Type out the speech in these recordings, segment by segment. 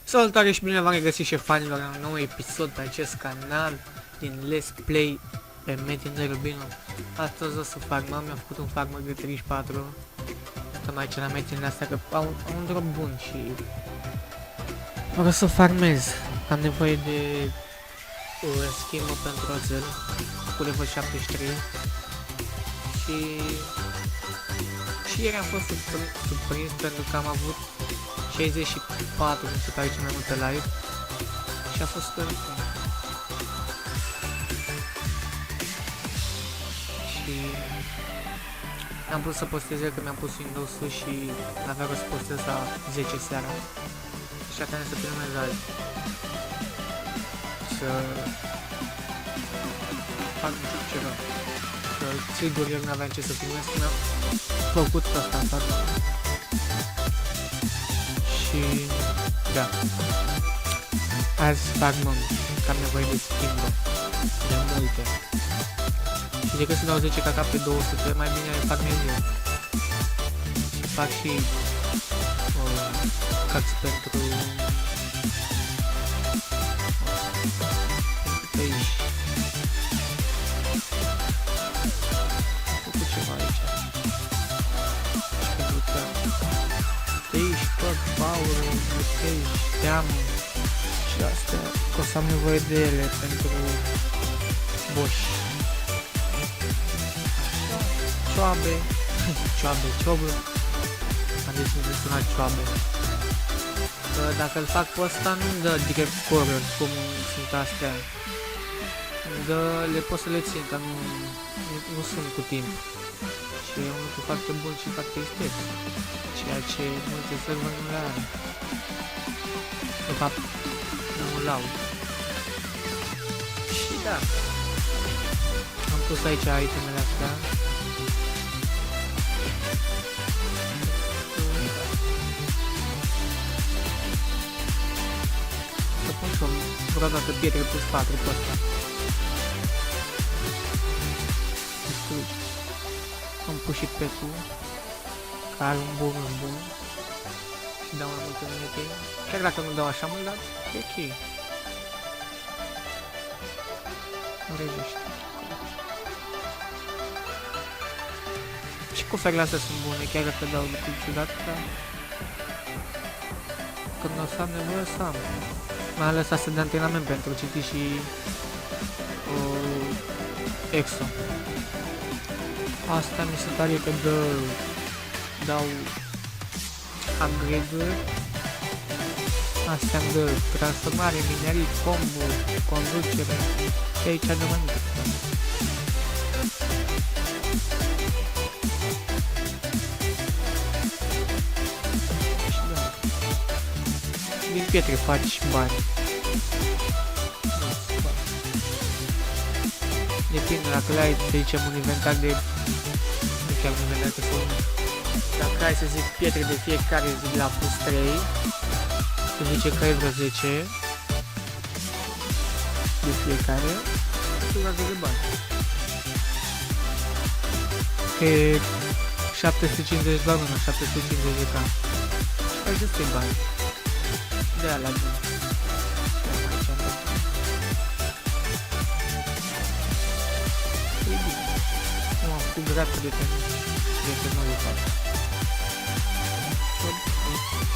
Salutare și bine v-am regăsit și fanilor la un nou episod pe acest canal din Let's Play pe Metin de Rubino. Astăzi o să farmăm, mi-am făcut un farmer de 34. Stăm aici la Metin astea că au un drop bun și vreau să farmez. Am nevoie de schimbă pentru oțel cu level 73 și ieri am fost surprins pentru că am avut 64, nu știu, aici mai multe live și a fost super bun. Și am pus să postez că mi-am pus Windows-ul și n-avea să postez la 10 seara. Și atunci să filmez azi. Să fac nu știu ceva. Că sigur eu n-aveam ce să filmez, că mi-am făcut asta în față. Și da, azi farmăm, că am nevoie de schimbă, de multe. Și decât să dau 10 caca pe 200, mai bine farmez eu. Și fac și cax pentru pești. Am făcut ceva aici. Și pentru că pești, tot power, pești, teamă și astea, că o să am nevoie de ele pentru boși. Cioabe, ciobă, am zis să suna cioabe. Dacă îl fac pe ăsta nu-mi dă direct cover cum sunt astea. Le pot să le țin, dar nu sunt cu timp. Și e un lucru foarte bun și foarte estetic, ceea ce multe server nu le are. De fapt, nu l-au. Și da, am pus aici itemele astea. Să pun și o dată pietre plus 4 pe ăsta. Am pus și petul, care are un bonus bun și dau mai multe monete. Chiar dacă nu dau așa mult, dar e ok. Nu rejește. Și cuferile astea sunt bune, chiar dacă dau lucruri ciudat, dar când o să am nevoie să am. Mai ales astea de antrenament pentru citi și exo. Asta mi se pare că dau upgrade-uri. Astea îmi dă transformare, minerii, combo, conducere și aici de mai multe. Și da, din pietre faci bani. Depinde, dacă le ai, să zicem, un inventar de... Nu chiar un inventar de formă. Dacă ai, să zic, pietre de fiecare zi la plus 3, să zice că ai vreo 10 de fiecare, tu va de bani. Că e 750 la lună, 750 de cam. Și faci destui bani. De-aia la bine. Nu am făcut dreaptă de pe nou de fapt.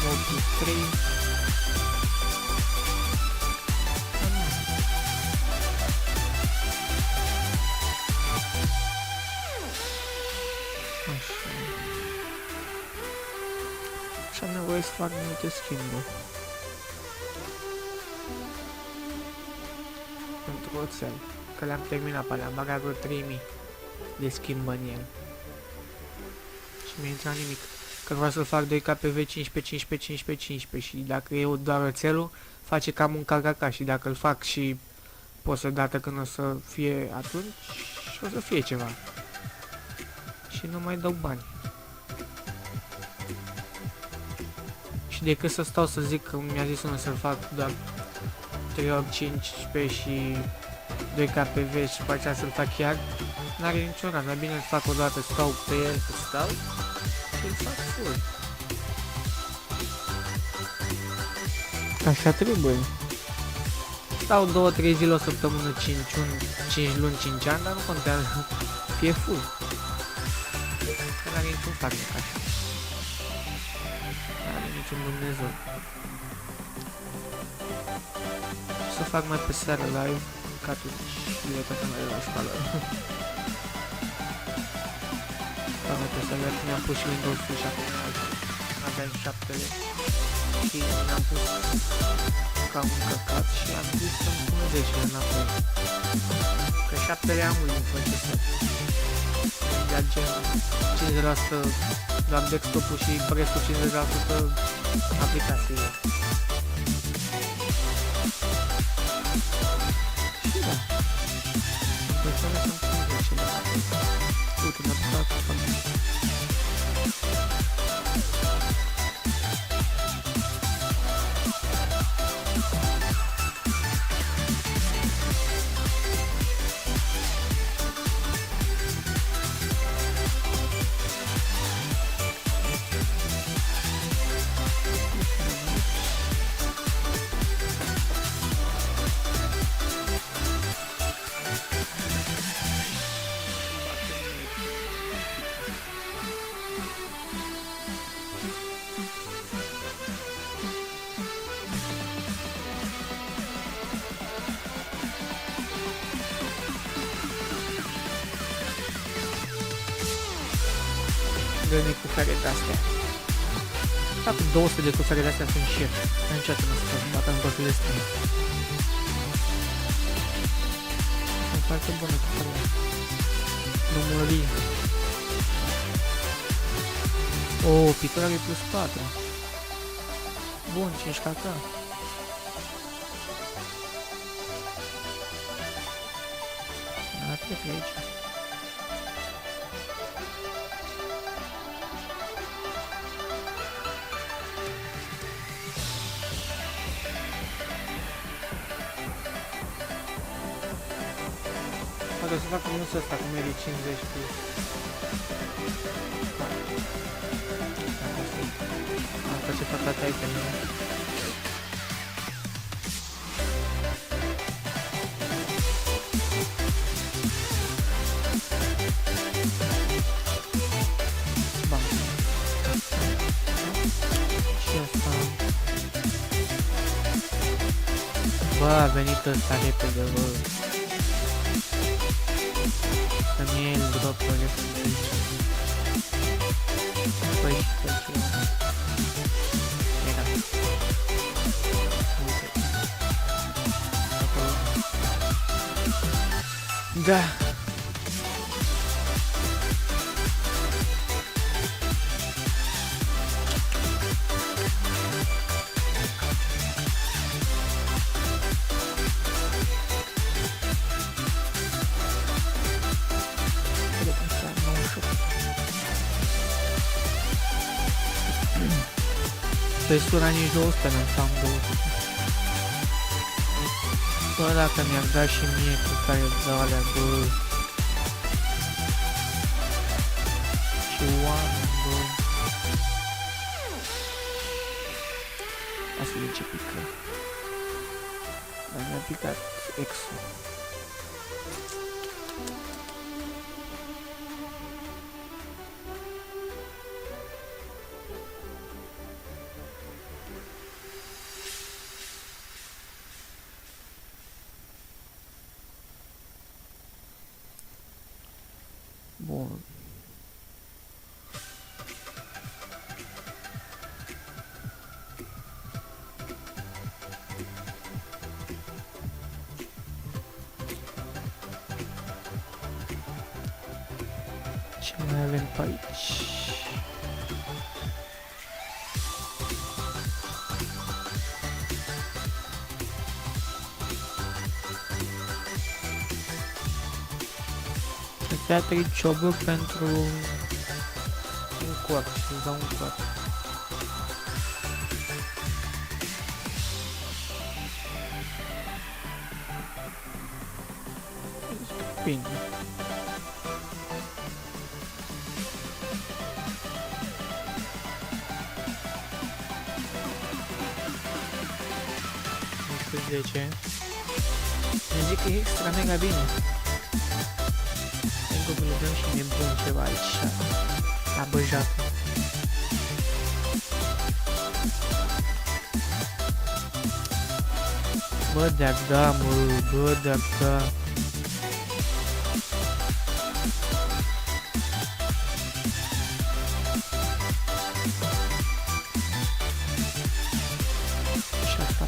Mod plus 3. Așa. Și am nevoie să fac multe schimburi. Pentru oțel. Că le-am terminat pe alea, am bagat vreo 3000 de schimbă în el. Și mi-a intrat nimic. Că vreau să fac 2 KPV 15 și dacă eu doar oțelul, face cam un KKK și dacă îl fac și pot să dată când o să fie atunci, o să fie ceva. Și nu mai dau bani. Și decât să stau să zic că mi-a zis unul să-l fac doar 3 ori 15 și 2 KPV și după aceea să-l fac chiar, n-are nicio rază, bine îl fac o dată, stau pe el, să stau și îl fac full. Așa trebuie. Stau 2-3 zile o săptămână, 5 luni, 5 ani, dar nu contează. Fie full. Că n-are niciun farmec așa. N-are niciun Dumnezeu. Să fac mai pe seară live, ca atunci le tot mai la școală. Fac mai pe seară, mi-am pus și Windows și acum aveam 7-le. Și mi-am pus ca un căcat și am zis să-mi pun 10 înapoi. Că 7-le am din procesor. Iar gen 50% doar desktop-ul și restul 50% aplicațiile. Și da. Persoane sunt pun 10 înapoi. Uite, mi-a dat foarte. Gândit cu care de-astea. Dacă 200 de cufere de-astea sunt șef. Niciodată nu spun, dacă în profile străine. E foarte bună cuferele. Nu mări. O, picturare plus 4. Bun, 5 KK. A, trec aici. O să fac musul ăsta cu Mary 50 plus. Am face fac toate itemele. Bam. Și asta. Bă, a venit ăsta repede, bă. Să-mi iei el drop repede aici. Păi și pe ce? Era. Uite. Acolo. Da. Pe sura nici 200 nu am 200. Bă, dacă mi-ar da și mie cu care dau alea, bă. Ce oameni, bă. Asta e ce pică. Dar mi-a picat X-ul. Bun. Ce mai avem pe aici? Trebuia 3 cioburi pentru un corp și îți dau un corp. Bine. 18. Ne zic că e extra mega bine. Încă vă dăm și nebun ceva aici, la băjatul. Bă, de-a da, mă, bă, de-a da. Și asta.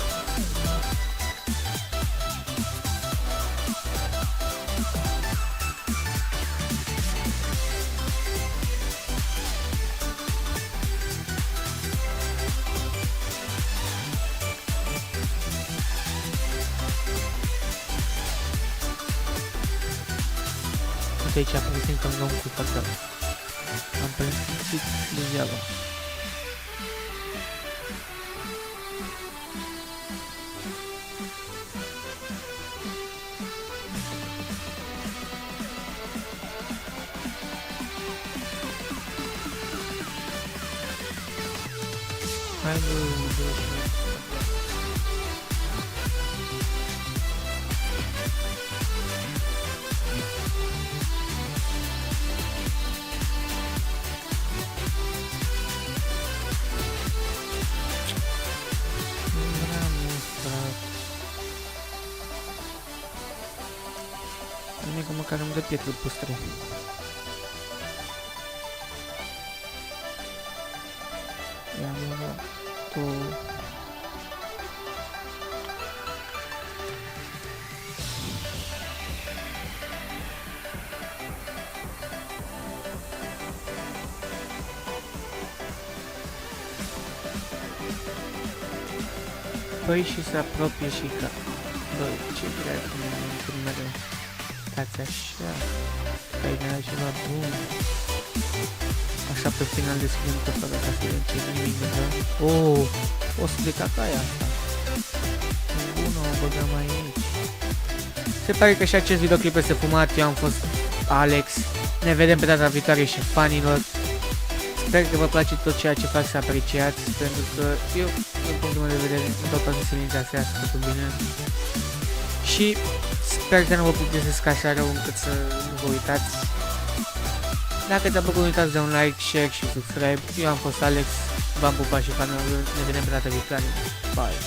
Uite aici, pregătim că-mi dau un cu față. Am pregătit degeaba. Hai bă, bine că măcar îmi dă pietre pustre. I-am luat tu. Păi și se apropie și ca... Băi, ce dracu mă mereu. Stați așa. Aici era ceva bun. Așa pe final deschidem tot fără ca să vedem ce nimic de rău. O să de cacaia asta. Bună, o băgăm aici. Se pare că și acest videoclip este fumat. Eu am fost Alex. Ne vedem pe data viitoare și fanilor. Sper că vă place tot ceea ce fac să apreciați, pentru că eu, din punctul meu de vedere, în toată silința se iasă totul bine. Și sper că nu vă plictisesc așa rău încât să nu vă uitați. Dacă ți-a plăcut, nu uitați de un like, share și subscribe. Eu am fost Alex, v-am pupat și fanilor, ne vedem pe data viitoare. Bye!